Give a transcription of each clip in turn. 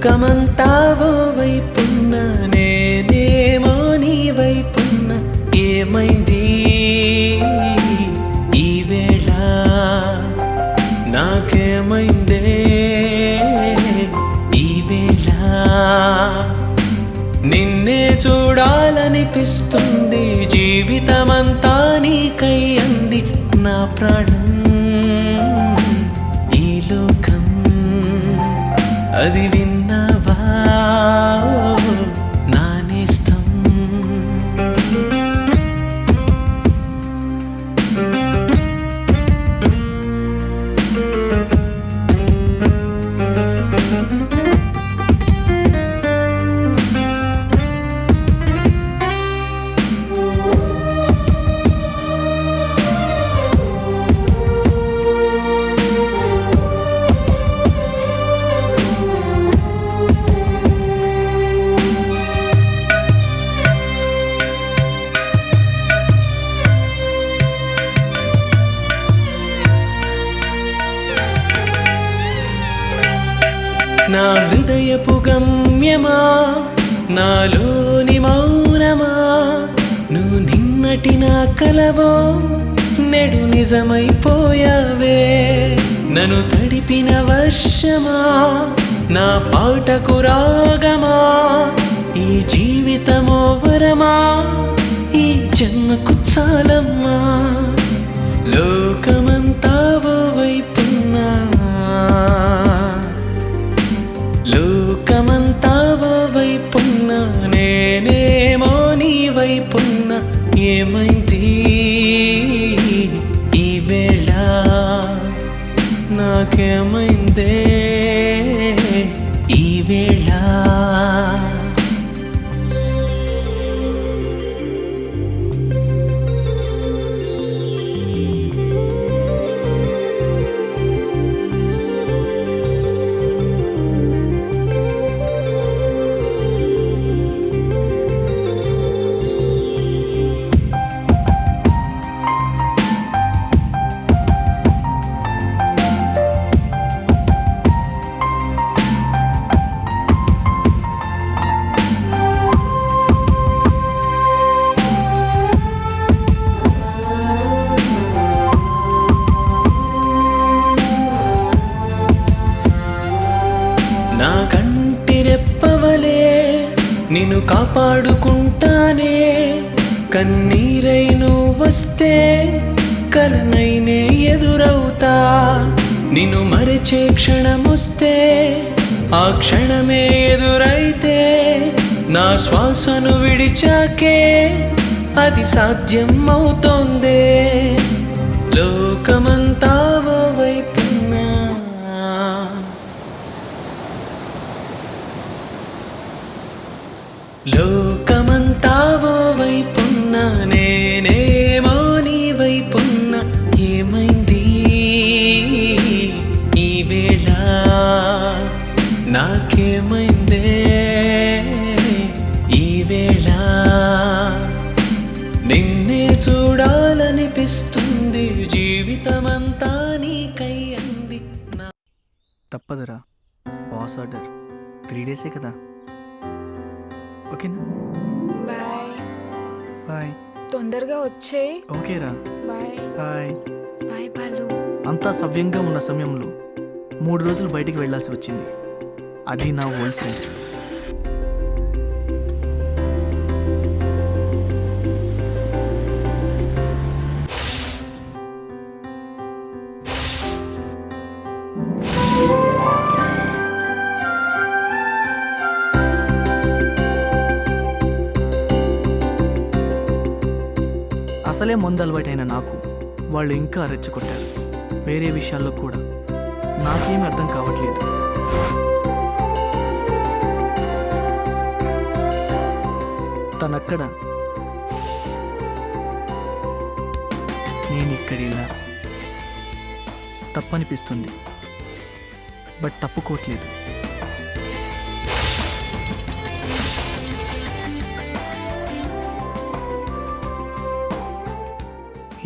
లోకమంతా ఓ వైపున్న నేనేమో నీ వైపున్న ఏమైంది ఈ వేళ నాకేమైందే ఈ వేళ నిన్నే చూడాలనిపిస్తుంది జీవితమంతా నీకై అంది నా ప్రాణం ఈ లోకం అది విన్నావా నా నేస్తం నా హృదయపు గమ్యమా నాలోని మౌనమా నువ్వు నిన్నటి నా కలవో నెడు నిజమైపోయావే నన్ను తడిపిన వర్షమా నా పాటకు రాగమా ఈ జీవితమో వరమా ఈ జన్మకు చాలమ్మా లోకమంతా ఓ వైపున్నా లోకమంతా ఓ వైపున్న నేనేమో నీ వైపున్న ఏమైంది ఈ వేళ నాకేమైందే ఈ వేళ నా కంటి రెప్పవలే నిన్ను కాపాడుకుంటానే కన్నీరై నువ్వు వస్తే కలనైనే ఎదురవుతా నిన్ను మరిచే క్షణమొస్తే ఆ క్షణమే ఎదురైతే నా శ్వాసను విడిచాకే అది సాధ్యం అవుతోందే లోకమంతా ఓ వైపున్నా లోకమంతా ఓ వైపున్న నేనేమో నీ వైపున్న ఏమైంది ఈ వేళ నాకేమైందే ఈ వేళ నిన్నే చూడాలనిపిస్తుంది జీవితమంతా నీకై అంది తప్పదురా బాస్ ఆర్డర్ 3 డేసే కదా ఓకేనా బాయ్ బాయ్ తొందరగా వచ్చేయ్ ఓకేరా బాయ్ బాయ్ బాయ్ బాలు అంతా సవ్యంగా ఉన్న సమయంలో 3 రోజులు బయటికి వెళ్ళాల్సి వచ్చింది అది నా ఓల్డ్ ఫ్రెండ్స్ అసలే మందు అలవాటైన నాకు వాళ్ళు ఇంకా రెచ్చగొట్టారు వేరే విషయాల్లో కూడా నాకేమీ అర్థం కావట్లేదు తనక్కడ నేను ఇక్కడ ఇలా తప్పనిపిస్తుంది బట్ తప్పుకోవట్లేదు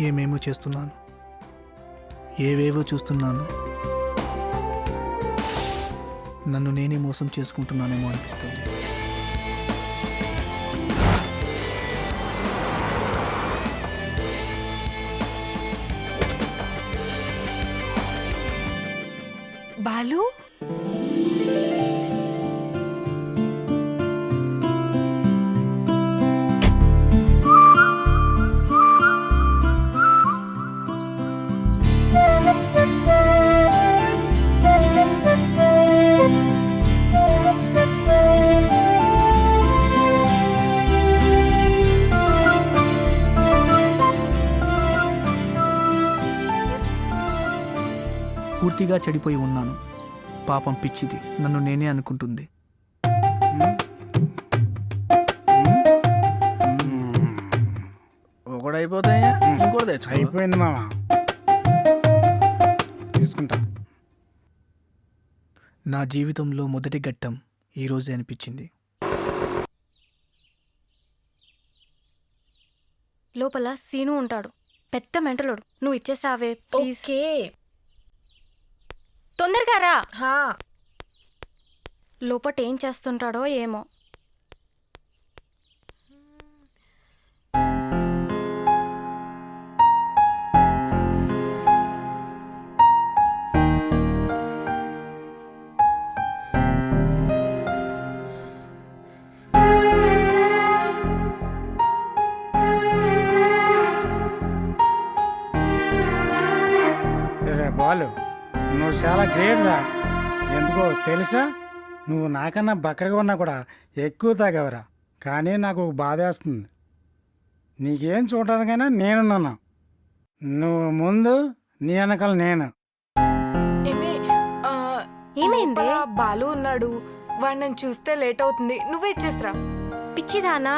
ఏమేమో చేస్తున్నాను ఏవేవో చూస్తున్నాను నన్ను నేనే మోసం చేసుకుంటున్నానేమో అనిపిస్తుంది. బాలు పూర్తిగా చెడిపోయి ఉన్నాను. పాపం పిచ్చిది నన్ను నేనే అనుకుంటుంది. ఒకటి అయిపోతాయా ఇంకోటి తెచ్చు. అయిపోయింది మామ, తీసుకుంటా. నా జీవితంలో మొదటి ఘట్టం ఈరోజే అనిపించింది. లోపల సీను ఉంటాడు, పెద్ద మెంటలోడు. నువ్వు ఇచ్చేసి రావే ప్లీజ్. ఓకే తొందరగా రా. హా లోపట ఏం చేస్తుంటాడో ఏమో. రే బాలు, నువ్వు చాలా గ్రేట్ రా. ఎందుకో తెలుసా, నువ్వు నాకన్నా బక్కగా ఉన్నా కూడా ఎక్కువ తాగేవరా. కానీ నాకు ఒక బాధ వేస్తుంది. నీకేం చూడడానికైనా నేనున్నాను, నువ్వు ముందు, నీ వెనకాల నేను. ఏమే ఆ, ఏమైంది? లోపల బాలు ఉన్నాడు, వాడు నన్ను చూస్తే లేట్ అవుతుంది, నువ్వే ఇచ్చేసిరా. పిచ్చిదానా?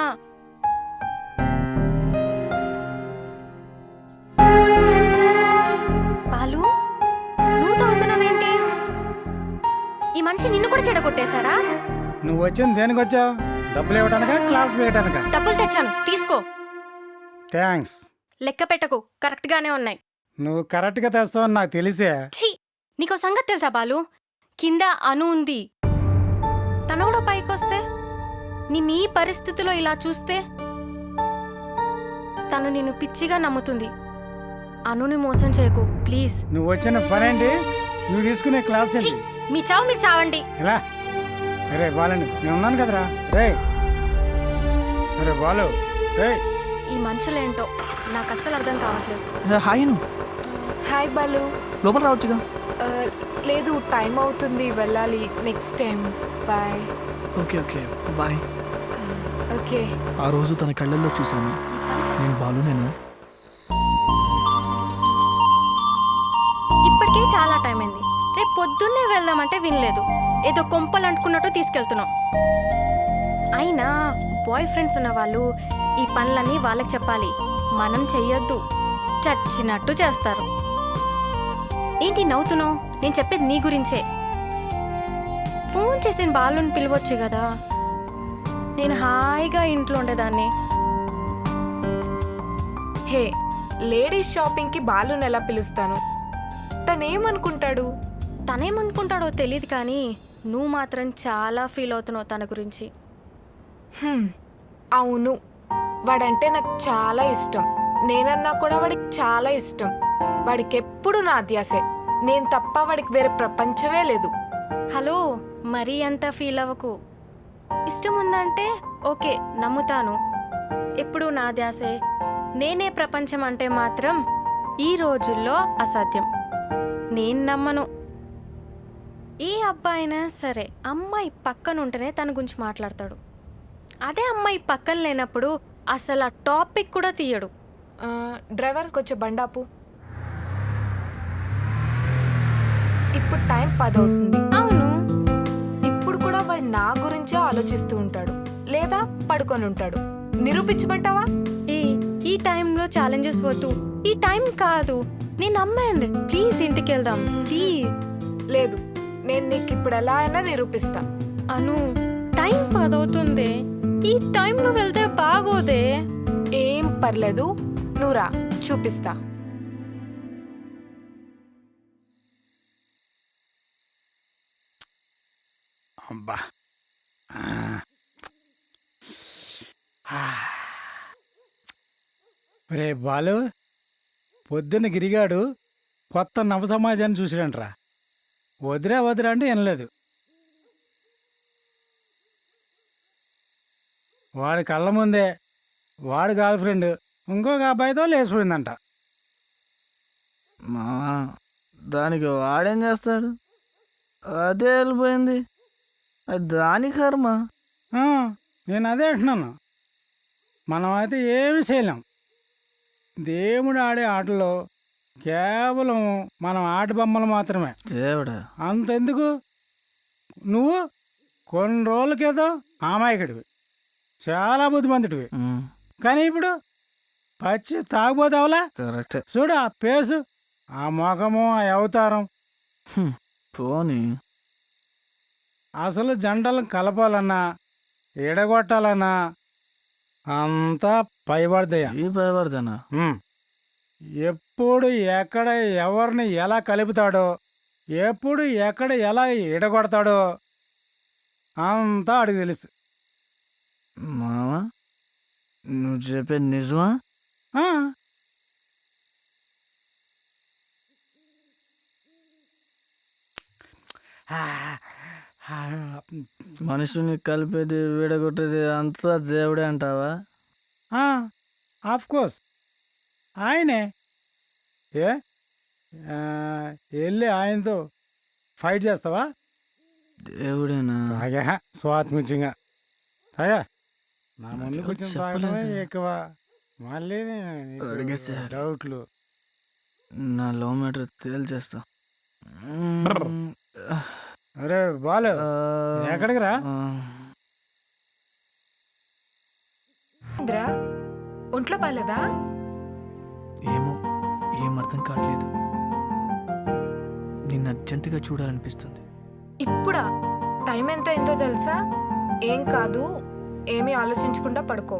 బాలు, నువ్వు తాగుతున్నావేంటి? ఈ మనిషి నిన్ను కూడా చెడగొట్టేశాడా? నువ్వు వచ్చింది దేనికి వచ్చావు? డబ్బులు ఇవ్వడానికా, క్లాస్ వేయడానికా? డబ్బులు తెచ్చాను, తీసుకో. థ్యాంక్స్. లెక్క పెట్టకు, కరెక్ట్ గానే ఉన్నాయి. నువ్వు కరెక్ట్గా తెస్తావని నాకు తెలిసే. ఛీ, నీకో సంగతి తెలుసా బాలు? కింద అను ఉంది, తను కూడా పైకొస్తే, నిన్ను ఈ పరిస్థితిలో ఇలా చూస్తే తను నిన్ను పిచ్చిగా నమ్ముతుంది. అనుని మోసం చేయకు ప్లీజ్. నువ్వు వచ్చిన పనేంటి? నువ్వు తీసుకునే క్లాస్ ఛీ, ఏంటి? మీ చావు మీరు చావండి. ఇలా రే బాలండి, నేను ఉన్నాను కదరా. రే రే బాలు, రే. ఈ మనుషులేంటో నాకు అస్సలు అర్థం కావట్లేదు. Hi Anu, hi Balu. లోపల రావచ్చుగా. ఆ, లేదు, టైం అవుతుంది, వెళ్ళాలి. Next time. Bye. Okay okay bye. Okay. ఆ రోజు తన కళ్ళల్లో చూశాను, నేను బాలునేనా? ఇప్పటికే చాలా టైం అయింది. రేపు పొద్దున్నే వెళ్దామంటే వినలేదు. ఏదో కొంపలు అంటుకున్నట్టు తీసుకెళ్తున్నాం. అయినా బాయ్ ఫ్రెండ్స్ ఉన్న వాళ్ళు ఈ పనులన్నీ వాళ్ళకి చెప్పాలి, మనం చెయ్యొద్దు. చచ్చినట్టు చేస్తారు. ఏంటి నవ్వుతున్నావు? నేను చెప్పేది నీ గురించే. ఫోన్ చేసిన బాలుని పిలవచ్చు కదా, నేను హాయిగా ఇంట్లో ఉండేదాన్ని. హే, లేడీస్ షాపింగ్కి బాలుని ఎలా పిలుస్తాను? తనేమనుకుంటాడు? తనేమనుకుంటాడో తెలియదు, కానీ నువ్వు మాత్రం చాలా ఫీల్ అవుతున్నావు తన గురించి. అవును, వాడంటే నాకు చాలా ఇష్టం. నేనన్నా కూడా వాడికి చాలా ఇష్టం. వాడికి ఎప్పుడు నా అధ్యాసే. నేను తప్ప వాడికి వేరే ప్రపంచమే లేదు. హలో, మరీ అంత ఫీల్ అవ్వకు. ఇష్టం ఉందంటే ఓకే, నమ్ముతాను. ఎప్పుడు నా ధ్యాసే, నేనే ప్రపంచం అంటే మాత్రం ఈ రోజుల్లో అసాధ్యం. నేను నమ్మను. ఏ అబ్బాయినా సరే అమ్మాయి పక్కన ఉంటేనే తన గురించి మాట్లాడతాడు. అదే అమ్మాయి పక్కన లేనప్పుడు అసలు ఆ టాపిక్ కూడా తీయడు. డ్రైవర్, కొంచెం బండాపు. ఇప్పుడు టైం 10 అవుతుంది. అవును, ఇప్పుడు కూడా వాడు నా గురించే ఆలోచిస్తూ ఉంటాడు, లేదా పడుకొని ఉంటాడు. నిరూపించమంటావా? ఈ టైంలో ఛాలెంజెస్ వద్దు. ఈ టైం కాదు, నేను నమ్మండి. ప్లీజ్ ఇంటికి వెళ్దాం ప్లీజ్. లేదు, నేను నీకు ఇప్పుడు ఎలా అయినా నిరూపిస్తా. అను, టైం 10 అవుతుంది. ఈ టైంలో వెళ్తే బాగోదే. ఏం పర్లేదు, నువ్వు రా, చూపిస్తా. అబ్బా రే బాలు, పొద్దున్న గిరిగాడు కొత్త నవ సమాజాన్ని చూసాడంట్రా. వదిరా వదిరా అంటే వినలేదు. వాడి కళ్ళ ముందే వాడి గర్ల్ ఫ్రెండ్ ఇంకొక అబ్బాయితో లేచిపోయిందంట. మావా దానికి వాడేం చేస్తాడు? అదే వెళ్ళిపోయింది, అది దాని కర్మ. ఆ, నేను అదే అంటున్నాను. మనం అయితే ఏమి చేయలేం. దేవుడు ఆడే ఆటలో కేవలం మనం ఆట బొమ్మలు మాత్రమే. దేవుడా, అంతెందుకు, నువ్వు కొన్ని రోజుల క్రితం అమాయకుడివి, చాలా బుద్ధిమంతుడివి. కానీ ఇప్పుడు పచ్చి తాగుబోతావులా. కరెక్టే. చూడు ఆ పేసు, ఆ మొఖము, ఆ అవతారం. పోనీ అసలు జంటలను కలపాలన్నా ఎడగొట్టాలన్నా అంతా పైబడతాయా. ఈ భయపడతానా? ఎప్పుడు ఎక్కడ ఎవరిని ఎలా కలుపుతాడో, ఎప్పుడు ఎక్కడ ఎలా ఎడగొడతాడో అంతా అడిగి తెలుసు. మావా నువ్వు చెప్పేది నిజమా? ఆ, మనుషుని కలిపేది విడగొట్టేది అంతా దేవుడే అంటావా? ఆఫ్ కోర్స్ ఆయనే. ఏ వెళ్ళి ఆయనతో ఫైట్ చేస్తావా? దేవుడేనా? తాగా స్వాత్మించంగా తాగా. నా ముందు కొంచెం తాగడమే ఎక్కువ, మళ్ళీ అడిగేసా. డౌట్లు. నా లో మీటర్ తేల్చేస్తా. అరే బాలు, ఎక్కడికి రా? ఇంద్రా, ఒంట్లో బాలేదా? ఏమో, ఏం అర్థం కావట్లేదు. నిన్ను అర్జెంటుగా చూడాలనిపిస్తుంది. ఇప్పుడా? టైం ఎంత అయిందో తెలుసా? ఏం కాదు, ఏమీ ఆలోచించకుండా పడుకో.